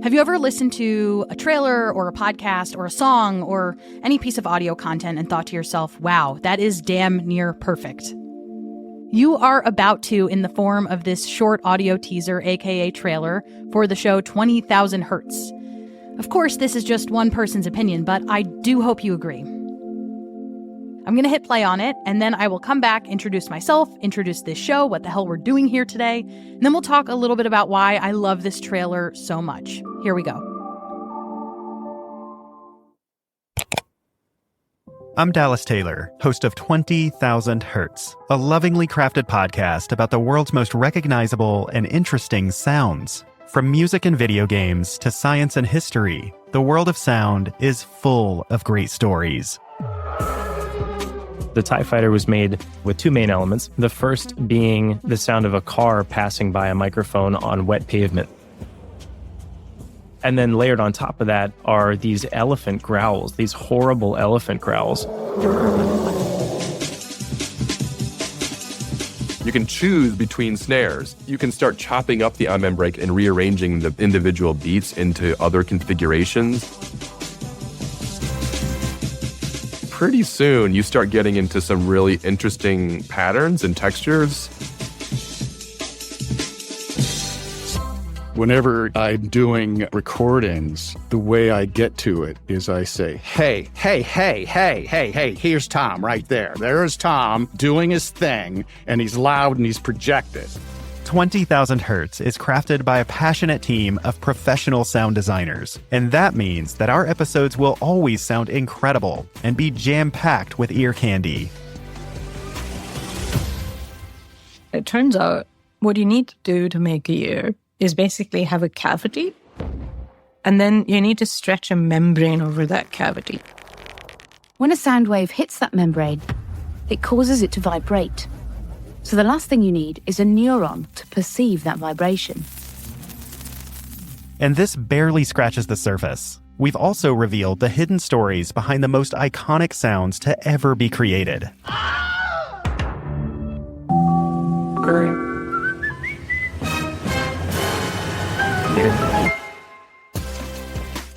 Have you ever listened to a trailer or a podcast or a song or any piece of audio content and thought to yourself, wow, that is damn near perfect? You are about to in the form of this short audio teaser, aka trailer, for the show 20,000 Hertz. Of course, this is just one person's opinion, but I do hope you agree. I'm going to hit play on it, and then I will come back, introduce myself, introduce this show, what the hell we're doing here today, and then we'll talk a little bit about why I love this trailer so much. Here we go. I'm Dallas Taylor, host of 20,000 Hertz, a lovingly crafted podcast about the world's most recognizable and interesting sounds. From music and video games to science and history, the world of sound is full of great stories. The TIE Fighter was made with two main elements, the first being the sound of a car passing by a microphone on wet pavement. And then layered on top of that are these elephant growls, these horrible elephant growls. You can choose between snares. You can start chopping up the on-band break and rearranging the individual beats into other configurations. Pretty soon, you start getting into some really interesting patterns and textures. Whenever I'm doing recordings, the way I get to it is I say, hey, here's Tom right there. There's Tom doing his thing, and he's loud and he's projected. 20,000 Hertz is crafted by a passionate team of professional sound designers, and that means that our episodes will always sound incredible and be jam-packed with ear candy. It turns out what you need to do to make a ear is basically have a cavity, and then you need to stretch a membrane over that cavity. When a sound wave hits that membrane, it causes it to vibrate. So the last thing you need is a neuron to perceive that vibration. And this barely scratches the surface. We've also revealed the hidden stories behind the most iconic sounds to ever be created. Great.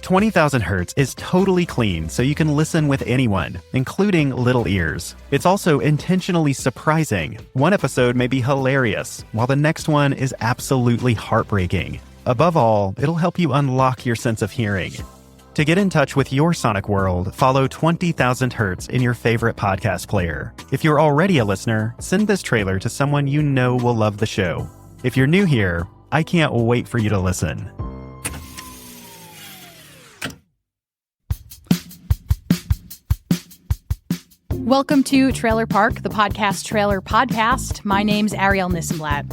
20,000 Hertz is totally clean, so you can listen with anyone, including little ears. It's also intentionally surprising. One episode may be hilarious, while the next one is absolutely heartbreaking. Above all, it'll help you unlock your sense of hearing. To get in touch with your sonic world, follow 20,000 Hertz in your favorite podcast player. If you're already a listener, send this trailer to someone you know will love the show. If you're new here, I can't wait for you to listen. Welcome to Trailer Park, the podcast trailer podcast. My name's Ariel Nissenblatt.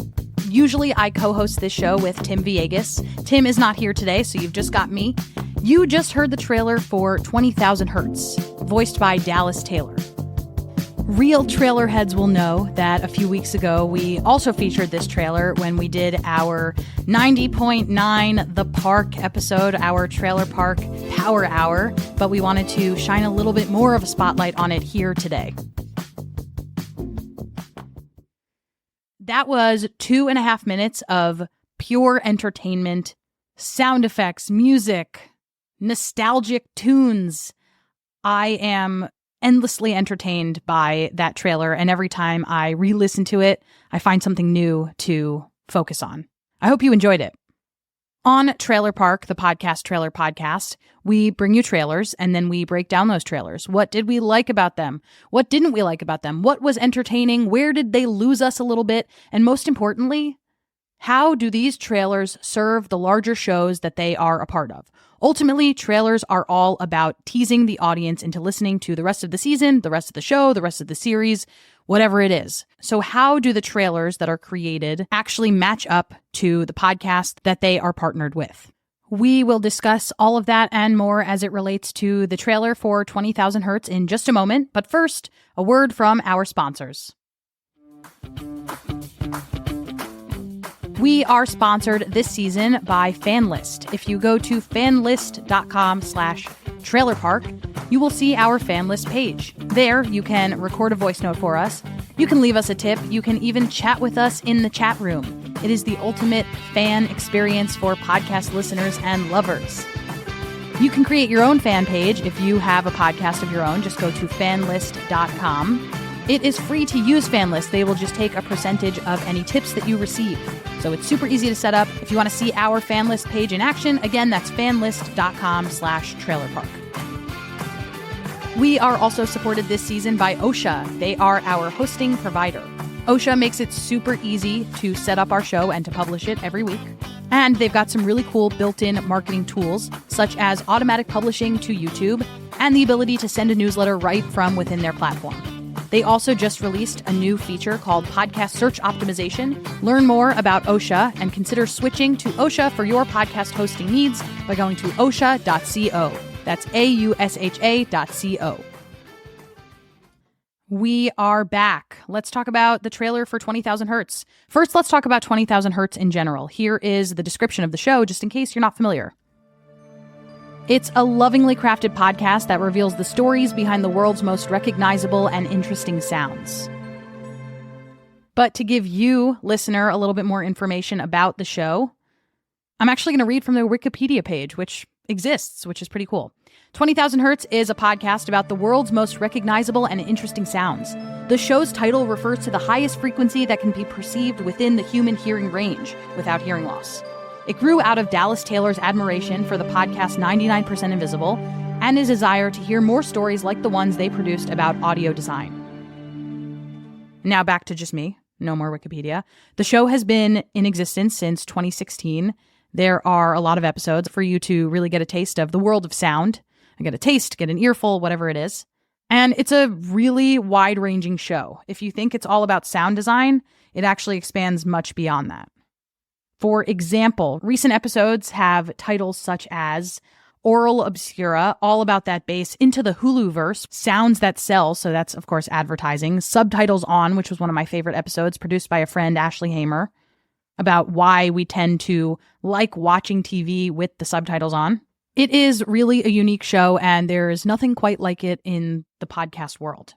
Usually I co-host this show with Tim Villegas. Tim is not here today, so you've just got me. You just heard the trailer for 20,000 Hertz, voiced by Dallas Taylor. Real trailer heads will know that a few weeks ago we also featured this trailer when we did our 90.9 The Park episode, our Trailer Park Power Hour, but we wanted to shine a little bit more of a spotlight on it here today. That was 2.5 minutes of pure entertainment, sound effects, music, nostalgic tunes. I am endlessly entertained by that trailer, and every time I re-listen to it, I find something new to focus on. I hope you enjoyed it. On Trailer Park, the podcast trailer podcast, we bring you trailers and then we break down those trailers. What did we like about them? What didn't we like about them? What was entertaining? Where did they lose us a little bit? And most importantly, how do these trailers serve the larger shows that they are a part of? Ultimately, trailers are all about teasing the audience into listening to the rest of the season, the rest of the show, the rest of the series, whatever it is. So how do the trailers that are created actually match up to the podcast that they are partnered with? We will discuss all of that and more as it relates to the trailer for 20,000 Hertz in just a moment. But first, a word from our sponsors. We are sponsored this season by FanList. If you go to fanlist.com/trailerpark, you will see our FanList page. There, you can record a voice note for us. You can leave us a tip. You can even chat with us in the chat room. It is the ultimate fan experience for podcast listeners and lovers. You can create your own fan page if you have a podcast of your own. Just go to fanlist.com. It is free to use FanList. They will just take a percentage of any tips that you receive. So it's super easy to set up. If you want to see our FanList page in action, again, that's fanlist.com/trailerpark. We are also supported this season by OSHA. They are our hosting provider. OSHA makes it super easy to set up our show and to publish it every week. And they've got some really cool built-in marketing tools, such as automatic publishing to YouTube and the ability to send a newsletter right from within their platform. They also just released a new feature called Podcast Search Optimization. Learn more about OSHA and consider switching to OSHA for your podcast hosting needs by going to osha.co. That's AUSHA.co. We are back. Let's talk about the trailer for 20,000 Hertz. First, let's talk about 20,000 Hertz in general. Here is the description of the show, just in case you're not familiar. It's a lovingly crafted podcast that reveals the stories behind the world's most recognizable and interesting sounds. But to give you, listener, a little bit more information about the show, I'm actually going to read from the Wikipedia page, which exists, which is pretty cool. 20,000 Hertz is a podcast about the world's most recognizable and interesting sounds. The show's title refers to the highest frequency that can be perceived within the human hearing range without hearing loss. It grew out of Dallas Taylor's admiration for the podcast 99% Invisible and his desire to hear more stories like the ones they produced about audio design. Now back to just me. No more Wikipedia. The show has been in existence since 2016. There are a lot of episodes for you to really get a taste of the world of sound. Get a taste, get an earful, whatever it is. And it's a really wide-ranging show. If you think it's all about sound design, it actually expands much beyond that. For example, recent episodes have titles such as Oral Obscura, all about that bass, Into the Hulu-verse, Sounds That Sell, so that's, of course, advertising, Subtitles On, which was one of my favorite episodes, produced by a friend, Ashley Hamer, about why we tend to like watching TV with the subtitles on. It is really a unique show, and there's nothing quite like it in the podcast world.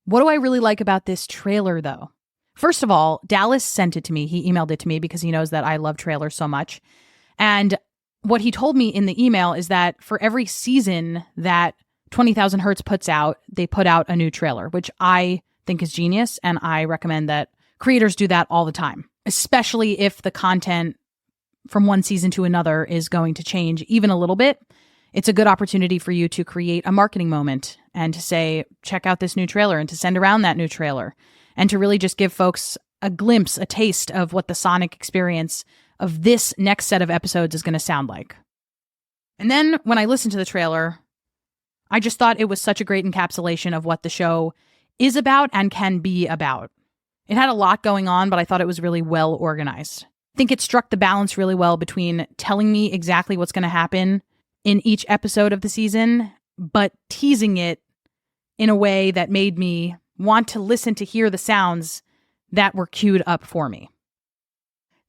What do I really like about this trailer, though? First of all, Dallas sent it to me. He emailed it to me because he knows that I love trailers so much. And what he told me in the email is that for every season that 20,000 Hertz puts out, they put out a new trailer, which I think is genius. And I recommend that creators do that all the time, especially if the content from one season to another is going to change even a little bit. It's a good opportunity for you to create a marketing moment and to say, check out this new trailer, and to send around that new trailer, and to really just give folks a glimpse, a taste of what the sonic experience of this next set of episodes is going to sound like. And then when I listened to the trailer, I just thought it was such a great encapsulation of what the show is about and can be about. It had a lot going on, but I thought it was really well organized. I think it struck the balance really well between telling me exactly what's going to happen in each episode of the season, but teasing it in a way that made me want to listen to hear the sounds that were queued up for me.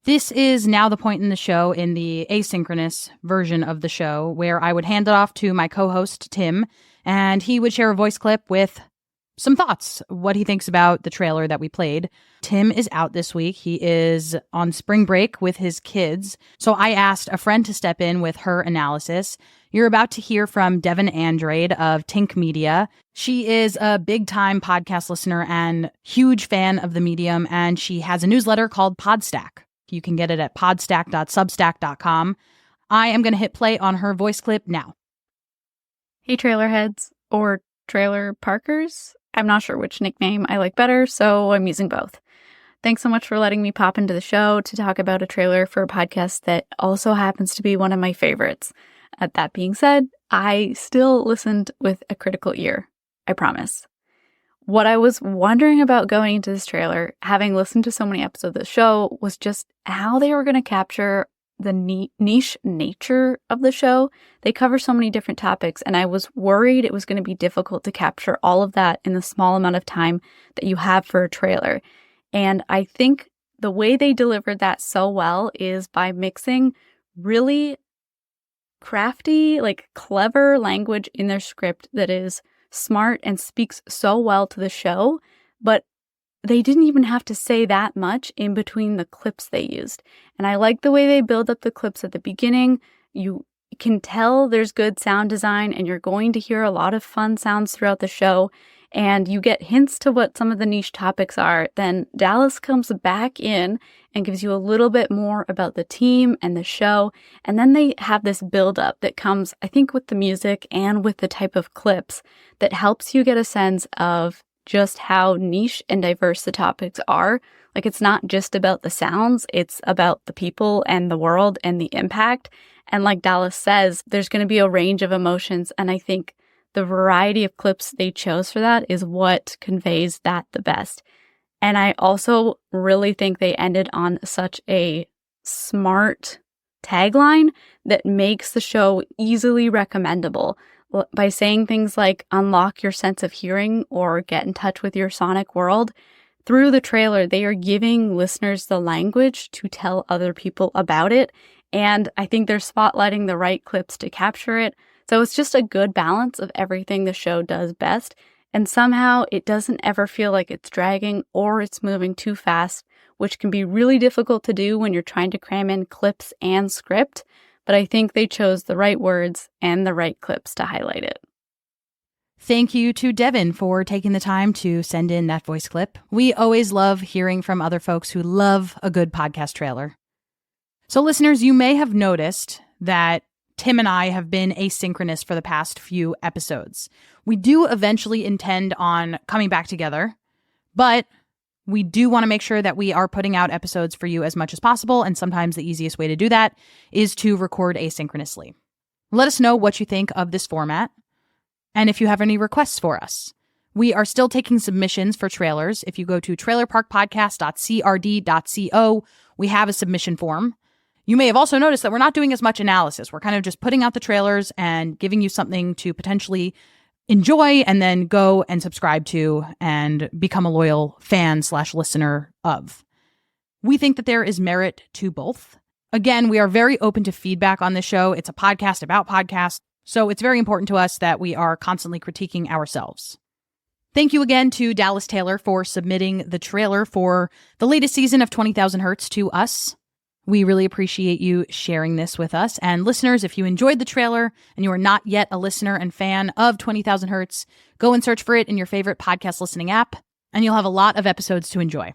This is now the point in the show, in the asynchronous version of the show, where I would hand it off to my co-host, Tim, and he would share a voice clip with some thoughts, what he thinks about the trailer that we played. Tim is out this week. He is on spring break with his kids. So I asked a friend to step in with her analysis. You're about to hear from Devin Andrade of Tink Media. She is a big-time podcast listener and huge fan of the medium, and she has a newsletter called Podstack. You can get it at podstack.substack.com. I am going to hit play on her voice clip now. Hey, trailer heads, or trailer parkers. I'm not sure which nickname I like better, so I'm using both. Thanks so much for letting me pop into the show to talk about a trailer for a podcast that also happens to be one of my favorites. That being said, I still listened with a critical ear. I promise. What I was wondering about going into this trailer, having listened to so many episodes of the show, was just how they were going to capture the niche nature of the show. They cover so many different topics, and I was worried it was going to be difficult to capture all of that in the small amount of time that you have for a trailer. And I think the way they delivered that so well is by mixing really crafty, clever language in their script that is smart and speaks so well to the show, but they didn't even have to say that much in between the clips they used. And I like the way they build up the clips at the beginning. You can tell there's good sound design, and you're going to hear a lot of fun sounds throughout the show. And you get hints to what some of the niche topics are. Then Dallas comes back in and gives you a little bit more about the team and the show. And then they have this build-up that comes, I think, with the music and with the type of clips that helps you get a sense of just how niche and diverse the topics are. Like, it's not just about the sounds, it's about the people and the world and the impact. And like Dallas says, there's going to be a range of emotions. And I think the variety of clips they chose for that is what conveys that the best. And I also really think they ended on such a smart tagline that makes the show easily recommendable by saying things like unlock your sense of hearing or get in touch with your sonic world. Through the trailer, they are giving listeners the language to tell other people about it. And I think they're spotlighting the right clips to capture it. So it's just a good balance of everything the show does best. And somehow it doesn't ever feel like it's dragging or it's moving too fast, which can be really difficult to do when you're trying to cram in clips and script. But I think they chose the right words and the right clips to highlight it. Thank you to Devin for taking the time to send in that voice clip. We always love hearing from other folks who love a good podcast trailer. So listeners, you may have noticed that Tim and I have been asynchronous for the past few episodes. We do eventually intend on coming back together, but we do want to make sure that we are putting out episodes for you as much as possible, and sometimes the easiest way to do that is to record asynchronously. Let us know what you think of this format, and if you have any requests for us. We are still taking submissions for trailers. If you go to trailerparkpodcast.crd.co, we have a submission form. You may have also noticed that we're not doing as much analysis. We're kind of just putting out the trailers and giving you something to potentially enjoy and then go and subscribe to and become a loyal fan/listener of. We think that there is merit to both. Again, we are very open to feedback on this show. It's a podcast about podcasts, so it's very important to us that we are constantly critiquing ourselves. Thank you again to Dallas Taylor for submitting the trailer for the latest season of 20,000 Hertz to us. We really appreciate you sharing this with us. And listeners, if you enjoyed the trailer and you are not yet a listener and fan of 20,000 Hertz, go and search for it in your favorite podcast listening app, and you'll have a lot of episodes to enjoy.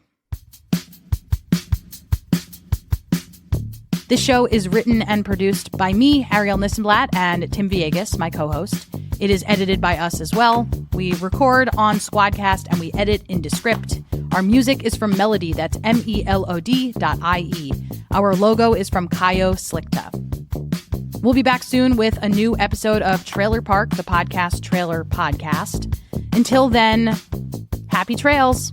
This show is written and produced by me, Ariel Nissenblatt, and Tim Villegas, my co-host. It is edited by us as well. We record on Squadcast and we edit in Descript. Our music is from Melody, that's melod.ie. Our logo is from Kayo Slikta. We'll be back soon with a new episode of Trailer Park, the podcast trailer podcast. Until then, happy trails.